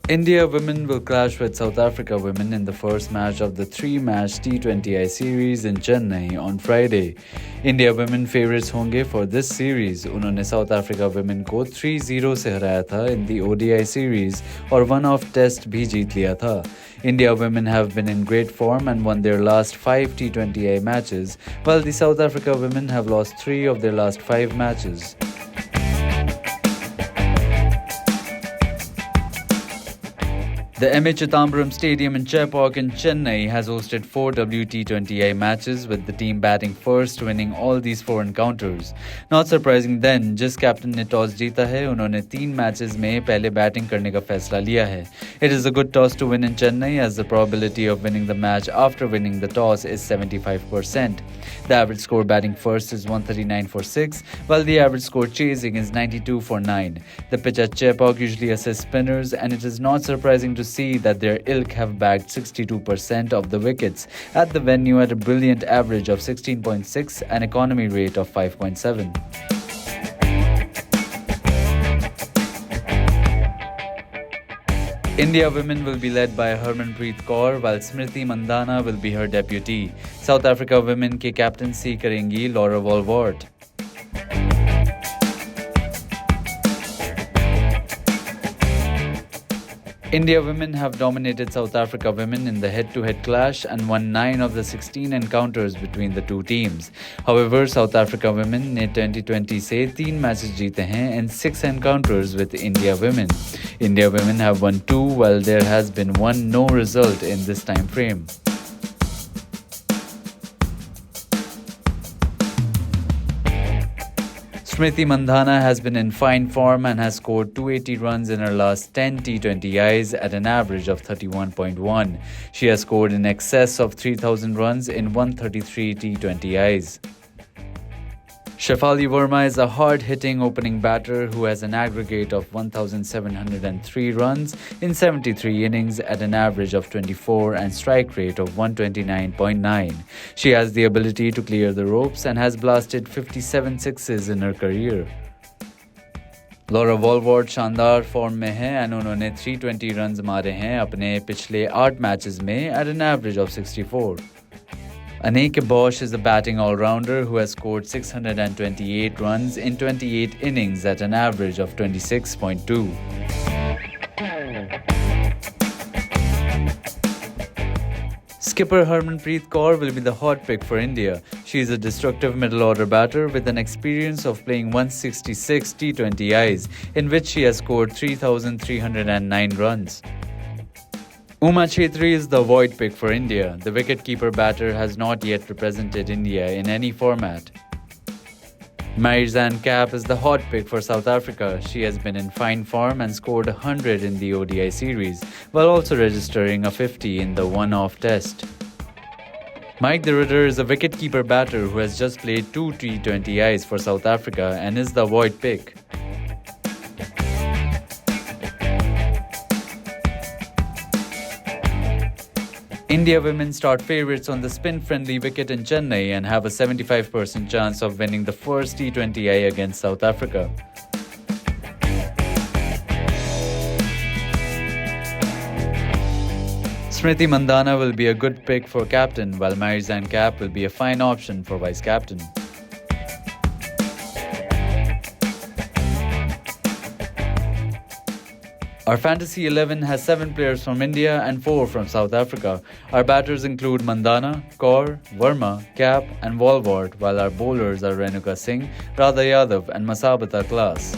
India women will clash with South Africa women in the first match of the three-match T20I series in Chennai on Friday. India women favorites होंगे for this series. उन्होंने South Africa women को 3-0 से हराया था in the ODI series और one-off test भी जीत लिया था. India women have been in great form and won their last 5 T20I matches, while the South Africa women have lost 3 of their last 5 matches. The M.A. Chidambaram Stadium in Chepauk in Chennai has hosted 4 WT20I matches with the team batting first, winning all these 4 encounters. Not surprising then, जिस captain ने toss जीता है उन्होंने 3 matches में पहले batting करने का फैसला लिया है. It is a good toss to win in Chennai as the probability of winning the match after winning the toss is 75%. The average score batting first is 139 for 6, while the average score chasing is 92 for 9. The pitch at Chepauk usually assists spinners, and it is not surprising to see that their ilk have bagged 62% of the wickets at the venue at a brilliant average of 16.6 and economy rate of 5.7. India women will be led by Harmanpreet Kaur while Smriti Mandhana will be her deputy. South Africa women के captaincy करेंगी Laura Walwart. India women have dominated South Africa women in the head-to-head clash and won 9 of the 16 encounters between the two teams. However, South Africa women ने 2020 से 3 matches जीते हैं and 6 encounters with India women. India women have won 2 while there has been one no result in this time frame. Smriti Mandhana has been in fine form and has scored 280 runs in her last 10 T20Is at an average of 31.1. She has scored in excess of 3,000 runs in 133 T20Is. Shefali Verma is a hard-hitting opening batter who has an aggregate of 1,703 runs in 73 innings at an average of 24 and strike rate of 129.9. She has the ability to clear the ropes and has blasted 57 sixes in her career. Laura Walwart शानदार form में है and उन्होंने 320 runs मारे हैं अपने पिछले 8 matches में at an average of 64. Aneke Bosch is a batting all-rounder who has scored 628 runs in 28 innings at an average of 26.2. Skipper Harmanpreet Kaur will be the hot pick for India. She is a destructive middle-order batter with an experience of playing 166 T20Is, in which she has scored 3,309 runs. Uma Chhetri is the void pick for India. The wicket-keeper batter has not yet represented India in any format. Marizanne Kapp is the hot pick for South Africa. She has been in fine form and scored 100 in the ODI series, while also registering a 50 in the one-off test. Mike de Ridder is a wicket-keeper batter who has just played 2 T20Is for South Africa and is the void pick. India women start favourites on the spin-friendly wicket in Chennai and have a 75% chance of winning the first T20I against South Africa. Smriti Mandhana will be a good pick for captain, while Marizanne Kapp will be a fine option for vice-captain. Our Fantasy 11 has 7 players from India and 4 from South Africa. Our batters include Mandhana, Kaur, Verma, Kapp and Walwart, while our bowlers are Renuka Singh, Radha Yadav and Masabata Class.